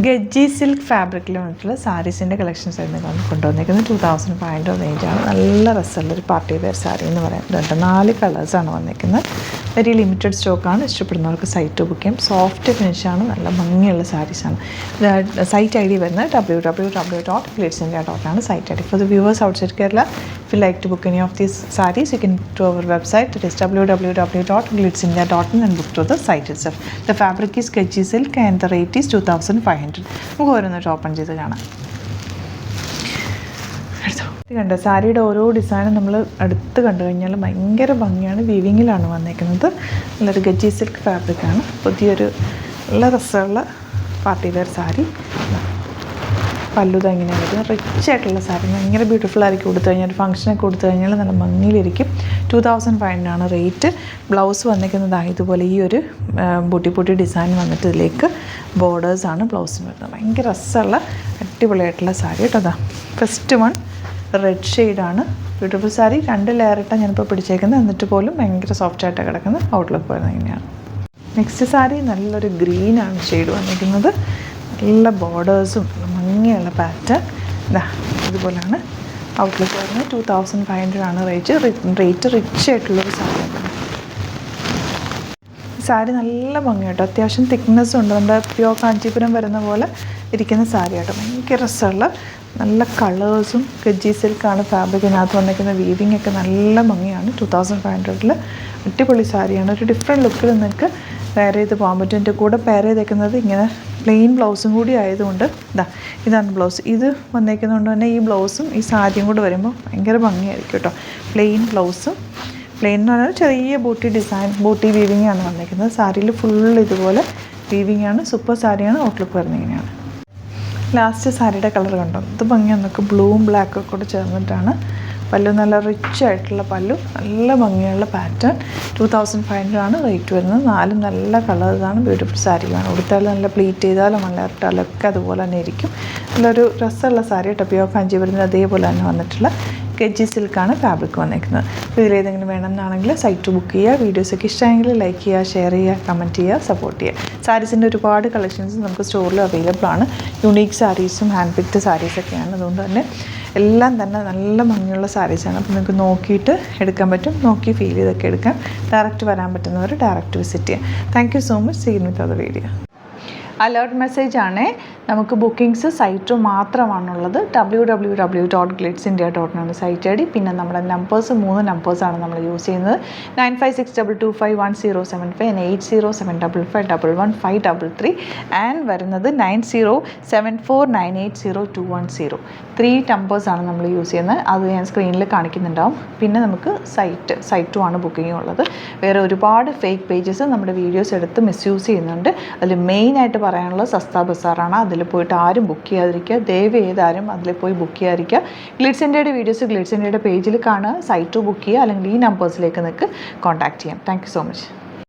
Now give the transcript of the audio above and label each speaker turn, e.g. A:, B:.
A: ഗജ്ജി silk ഫാബ്രിക്കിൽ വന്നിട്ടുള്ള സാരീസിൻ്റെ collections ആയിരുന്നു കൊണ്ടുവന്നിരിക്കുന്നത്. 2500 റേഞ്ചാണ്. നല്ല രസമുള്ളൊരു പാർട്ടി വെയർ സാരി എന്ന് പറയുന്നത്. 4 കളേഴ്സാണ് വന്നിരിക്കുന്നത്. വെരി ലിമിറ്റഡ് സ്റ്റോക്കാണ്. ഇഷ്ടപ്പെടുന്നവർക്ക് സൈറ്റ് ബുക്ക് ചെയ്യും. സോഫ്റ്റ് ഫിനിഷാണ്, നല്ല ഭംഗിയുള്ള സാരീസാണ്. സൈറ്റ് ഐ ഡി വരുന്നത് www.glitzindia.com site I D. For the viewers outside Kerala, if you like to book any of these sarees, you can go to our website. It is www.glitzindia.in and book through the site itself. The fabric is Gajji silk and the rate is 2500. നമുക്ക് ഓരോന്നിട്ട് open ചെയ്ത് കാണാം. ഇത് കണ്ടോ, സാരിയുടെ ഓരോ ഡിസൈനും നമ്മൾ അടുത്ത് കണ്ടു കഴിഞ്ഞാൽ ഭയങ്കര ഭംഗിയാണ്. വീവിങ്ങിലാണ് വന്നേക്കുന്നത്. നല്ലൊരു ഗജ്ജി സിൽക്ക് ഫാബ്രിക്കാണ്. പുതിയൊരു നല്ല രസമുള്ള പാർട്ടി വെയർ സാരി. പല്ലുത ഇങ്ങനെ വരുന്നത് റിച്ച് ആയിട്ടുള്ള സാരി, ഭയങ്കര ബ്യൂട്ടിഫുൾ ആയിരിക്കും. കൊടുത്തു കഴിഞ്ഞാൽ ഒരു ഫംഗ്ഷനൊക്കെ കൊടുത്തു കഴിഞ്ഞാൽ നല്ല ഭംഗിയിലിരിക്കും. 2500 റേറ്റ്. ബ്ലൗസ് വന്നിരിക്കുന്നത് ഇതുപോലെ ഈ ഒരു ബൂട്ടി ഡിസൈൻ വന്നിട്ട് ഇതിലേക്ക് ബോർഡേഴ്സാണ് ബ്ലൗസിന് വരുന്നത്. ഭയങ്കര രസമുള്ള അടിപൊളിയായിട്ടുള്ള സാരി കേട്ടോ. അതാ ഫസ്റ്റ് വൺ റെഡ് ഷെയ്ഡാണ്. ബ്യൂട്ടിഫുൾ സാരി. 2 ലെയർ ഇട്ടാണ് ഞാനിപ്പോൾ പിടിച്ചേക്കുന്നത്. എന്നിട്ട് പോലും ഭയങ്കര സോഫ്റ്റായിട്ടാണ് കിടക്കുന്നത്. ഔട്ട്ലുക്ക് വരുന്നത് ഇങ്ങനെയാണ്. നെക്സ്റ്റ് സാരി നല്ലൊരു ഗ്രീനാണ് ഷെയ്ഡ് വന്നിരിക്കുന്നത്. നല്ല ബോർഡേഴ്സും ഭംഗിയുള്ള പാറ്റേൺ. ഇതുപോലെയാണ് ഔട്ട്ലുക്ക് വരുന്നത്. 2500 റേറ്റ്. റിച്ച് ആയിട്ടുള്ളൊരു സാരിയാണ്. സാരി നല്ല ഭംഗിയാട്ടോ. അത്യാവശ്യം തിക്നെസ്സും ഉണ്ട്. നമ്മുടെ പ്യോർ കാഞ്ചീപുരം വരുന്ന പോലെ ഇരിക്കുന്ന സാരിയാട്ടോ. ഭയങ്കര രസമുള്ള നല്ല കളേഴ്സും. ഗജ്ജി സിൽക്കാണ് ഫാബ്രിക്കിനകത്ത് വന്നിരിക്കുന്ന. വീവിങ് ഒക്കെ നല്ല ഭംഗിയാണ്. 2500 അടിപൊളി സാരിയാണ്. ഒരു ഡിഫറെൻറ്റ് ലുക്കിൽ നിങ്ങൾക്ക് പെയർ ചെയ്ത് പോകാൻ പറ്റും. എൻ്റെ കൂടെ പെയർ ചെയ്തേക്കുന്നത് ഇങ്ങനെ പ്ലെയിൻ ബ്ലൗസും കൂടി ആയതുകൊണ്ട് ഇതാണ് ബ്ലൗസ്. ഇത് വന്നേക്കുന്നതുകൊണ്ട് തന്നെ ഈ ബ്ലൗസും ഈ സാരിയും കൂടെ വരുമ്പോൾ ഭയങ്കര ഭംഗിയായിരിക്കും കേട്ടോ. പ്ലെയിൻ ബ്ലൗസും, പ്ലെയിൻ എന്ന് പറഞ്ഞാൽ ചെറിയ ബൂട്ടി ഡിസൈൻ, ബൂട്ടി വീവിങ് ആണ് വന്നിരിക്കുന്നത്. സാരിയിൽ ഫുൾ ഇതുപോലെ വീവിങ് ആണ്. സൂപ്പർ സാരിയാണ്. ഔട്ട്ലുക്ക് വരുന്നത് ഇങ്ങനെയാണ്. ലാസ്റ്റ് സാരിയുടെ കളർ കണ്ടോ, ഇത് ഭംഗിയൊന്നൊക്കെ ബ്ലൂവും ബ്ലാക്കും കൂടെ ചേർന്നിട്ടാണ്. പല്ലു നല്ല റിച്ച് ആയിട്ടുള്ള പല്ലു, നല്ല ഭംഗിയുള്ള പാറ്റേൺ. 2500 റേറ്റ് വരുന്നത്. 4 നല്ല കളേഴ്സാണ്. ബ്യൂട്ടിഫുൾ സാരിയാണ്. ഉടുത്താലും നല്ല പ്ലീറ്റ് ചെയ്താലും നല്ല ഇട്ടാലും ഒക്കെ അതുപോലെ തന്നെ ഇരിക്കും. നല്ലൊരു രസമുള്ള സാരി കേട്ടോ. പ്യോർ കാഞ്ചീപുരത്തിന് അതേപോലെ തന്നെ വന്നിട്ടുള്ള ഗജ്ജി സിൽക്കാണ് ഫാബ്രിക് വന്നിരിക്കുന്നത്. അപ്പോൾ ഇതിലേതെങ്കിലും വേണമെന്നാണെങ്കിൽ സൈറ്റ് ബുക്ക് ചെയ്യുക. വീഡിയോസൊക്കെ ഇഷ്ടമെങ്കിൽ ലൈക്ക് ചെയ്യുക, ഷെയർ ചെയ്യുക, കമൻറ്റ് ചെയ്യുക, സപ്പോർട്ട് ചെയ്യുക. സാരീസിൻ്റെ ഒരുപാട് കളക്ഷൻസ് നമുക്ക് സ്റ്റോറിൽ അവൈലബിൾ ആണ്. യുണീക്ക് സാരീസും ഹാൻഡ് പിക്ഡ് സാരീസൊക്കെയാണ്. അതുകൊണ്ട് തന്നെ എല്ലാം തന്നെ നല്ല ഭംഗിയുള്ള സാരീസാണ്. അപ്പോൾ നിങ്ങൾക്ക് നോക്കിയിട്ട് എടുക്കാൻ പറ്റും. നോക്കി ഫീൽ ചെയ്തൊക്കെ എടുക്കാം. ഡയറക്റ്റ് വരാൻ പറ്റുന്നവർ ഡയറക്റ്റ് വിസിറ്റ് ചെയ്യാം. Thank you so much. See you with other video. Alert മെസ്സേജാണ്. നമുക്ക് ബുക്കിംഗ്സ് സൈറ്റ് മാത്രമാണുള്ളത്. www.glitzindia.com site I D. പിന്നെ നമ്മുടെ നമ്പേഴ്സ് 3 നമ്പേഴ്സാണ് നമ്മൾ യൂസ് ചെയ്യുന്നത്. 9562251075 and 8075551153 ആൻഡ് വരുന്നത് 9074980210. 3 നമ്പേഴ്സാണ് നമ്മൾ യൂസ് ചെയ്യുന്നത്. അത് ഞാൻ സ്ക്രീനിൽ കാണിക്കുന്നുണ്ടാവും. പിന്നെ നമുക്ക് സൈറ്റും ആണ് ബുക്കിംഗ് ഉള്ളത്. വേറെ ഒരുപാട് ഫേക്ക് പേജസ് നമ്മുടെ വീഡിയോസ് എടുത്ത് മിസ്യൂസ് ചെയ്യുന്നുണ്ട്. അതിൽ മെയിനായിട്ട് പറയാനുള്ളത് സസ്ത ബസാറാണ്. അതിൽ പോയിട്ട് ആരും ബുക്ക് ചെയ്യാതിരിക്കുക. ദയവ് ചെയ്താരും അതിൽ പോയി ബുക്ക് ചെയ്യാതിരിക്കുക. ഗ്ലിറ്റ്സ് ഇന്ത്യയുടെ വീഡിയോസ് ഗ്ലിറ്റ്സ് ഇന്ത്യയുടെ പേജിൽ കാണുക. സൈറ്റ് ബുക്ക് ചെയ്യുക. അല്ലെങ്കിൽ ഈ നമ്പേഴ്സിലേക്ക് നിങ്ങൾക്ക് കോൺടാക്റ്റ് ചെയ്യാം. Thank you so much.